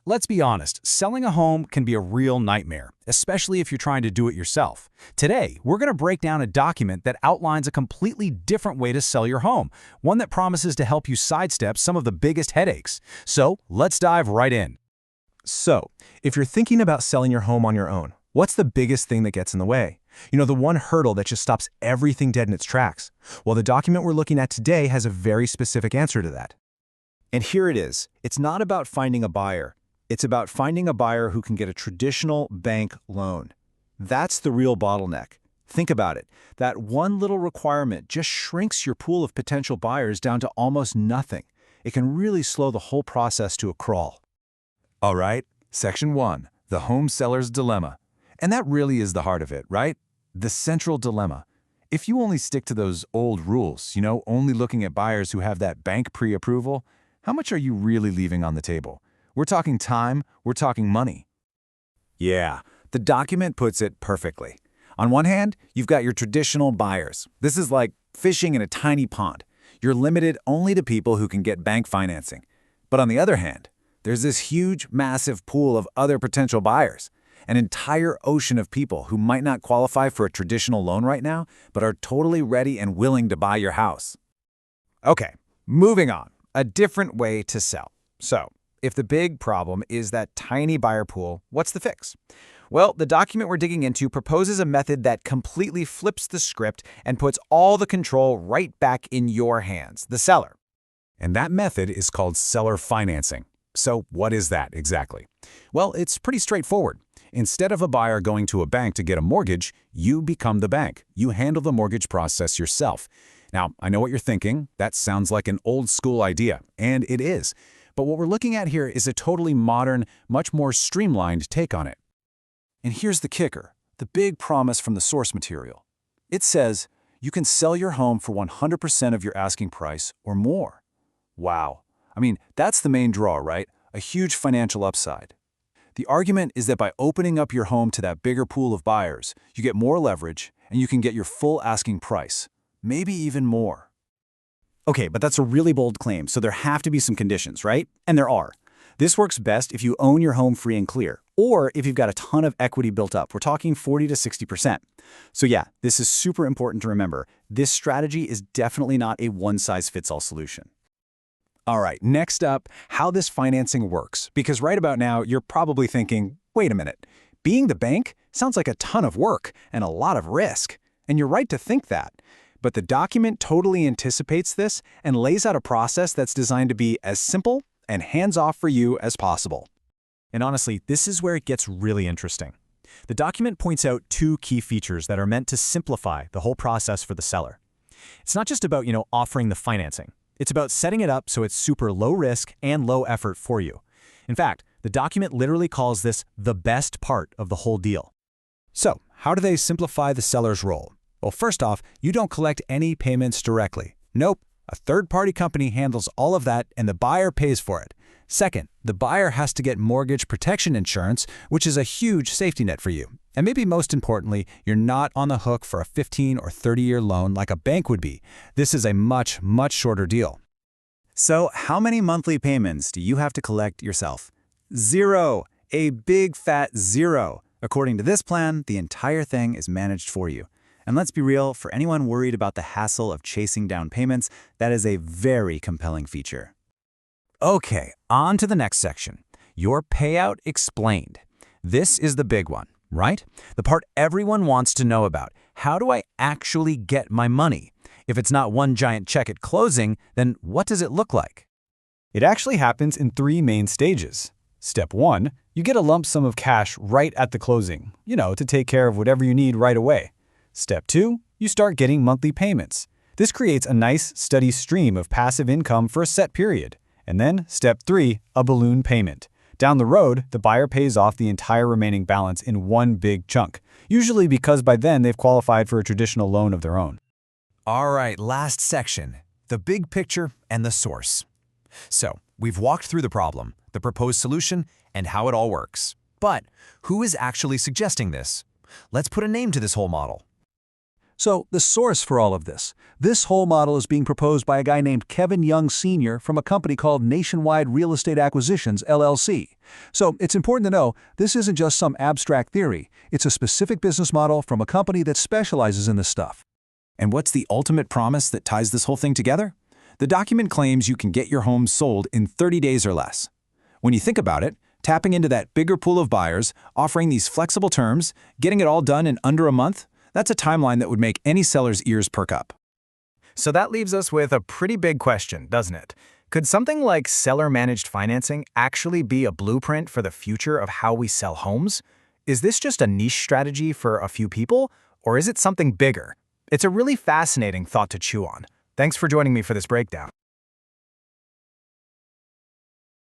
Let's be honest, selling a home can be a real nightmare, especially if you're trying to do it yourself. Today, we're going to break down a document that outlines a completely different way to sell your home, one that promises to help you sidestep some of the biggest headaches. So, let's dive right in. So, if you're thinking about selling your home on your own, what's the biggest thing that gets in the way? The one hurdle that just stops everything dead in its tracks. Well, the document we're looking at today has a very specific answer to that. And here it is. It's not about finding a buyer. It's about finding a buyer who can get a traditional bank loan. That's the real bottleneck. Think about it. That one little requirement just shrinks your pool of potential buyers down to almost nothing. It can really slow the whole process to a crawl. All right, Section 1, the home seller's dilemma. And that really is the heart of it, right? The central dilemma. If you only stick to those old rules, only looking at buyers who have that bank pre-approval, how much are you really leaving on the table? We're talking time, we're talking money. Yeah, the document puts it perfectly. On one hand, you've got your traditional buyers. This is like fishing in a tiny pond. You're limited only to people who can get bank financing. But on the other hand, there's this huge, massive pool of other potential buyers, an entire ocean of people who might not qualify for a traditional loan right now, but are totally ready and willing to buy your house. Okay, moving on. A different way to sell. So, if the big problem is that tiny buyer pool, what's the fix? Well, the document we're digging into proposes a method that completely flips the script and puts all the control right back in your hands, the seller. And that method is called seller financing. So what is that exactly? Well, it's pretty straightforward. Instead of a buyer going to a bank to get a mortgage, you become the bank. You handle the mortgage process yourself. Now, I know what you're thinking. That sounds like an old school idea, and it is. But what we're looking at here is a totally modern, much more streamlined take on it. And here's the kicker, the big promise from the source material. It says you can sell your home for 100% of your asking price or more. Wow. I mean, that's the main draw, right? A huge financial upside. The argument is that by opening up your home to that bigger pool of buyers, you get more leverage and you can get your full asking price, maybe even more. Okay, but that's a really bold claim, so there have to be some conditions, right? And there are. This works best if you own your home free and clear, or if you've got a ton of equity built up. We're talking 40 to 60%. So yeah, this is super important to remember. This strategy is definitely not a one-size-fits-all solution. All right, next up, how this financing works. Because right about now, you're probably thinking, wait a minute, being the bank sounds like a ton of work and a lot of risk. And you're right to think that. But the document totally anticipates this and lays out a process that's designed to be as simple and hands-off for you as possible. And honestly, this is where it gets really interesting. The document points out two key features that are meant to simplify the whole process for the seller. It's not just about, offering the financing. It's about setting it up so it's super low risk and low effort for you. In fact, the document literally calls this the best part of the whole deal. So, how do they simplify the seller's role? Well, first off, you don't collect any payments directly. Nope, a third-party company handles all of that and the buyer pays for it. Second, the buyer has to get mortgage protection insurance, which is a huge safety net for you. And maybe most importantly, you're not on the hook for a 15 or 30-year loan like a bank would be. This is a much, much shorter deal. So how many monthly payments do you have to collect yourself? Zero. A big fat zero. According to this plan, the entire thing is managed for you. And let's be real, for anyone worried about the hassle of chasing down payments, that is a very compelling feature. Okay, on to the next section. Your payout explained. This is the big one, right? The part everyone wants to know about. How do I actually get my money? If it's not one giant check at closing, then what does it look like? It actually happens in three main stages. Step 1, you get a lump sum of cash right at the closing, to take care of whatever you need right away. Step 2, you start getting monthly payments. This creates a nice, steady stream of passive income for a set period. And then, Step 3, a balloon payment. Down the road, the buyer pays off the entire remaining balance in one big chunk, usually because by then they've qualified for a traditional loan of their own. All right, last section, the big picture and the source. So, we've walked through the problem, the proposed solution, and how it all works. But who is actually suggesting this? Let's put a name to this whole model. So, the source for all of this whole model is being proposed by a guy named Kevin Young Sr. from a company called Nationwide Real Estate Acquisitions, LLC. So, it's important to know this isn't just some abstract theory, it's a specific business model from a company that specializes in this stuff. And what's the ultimate promise that ties this whole thing together? The document claims you can get your home sold in 30 days or less. When you think about it, tapping into that bigger pool of buyers, offering these flexible terms, getting it all done in under a month, that's a timeline that would make any seller's ears perk up. So that leaves us with a pretty big question, doesn't it? Could something like seller-managed financing actually be a blueprint for the future of how we sell homes? Is this just a niche strategy for a few people, or is it something bigger? It's a really fascinating thought to chew on. Thanks for joining me for this breakdown.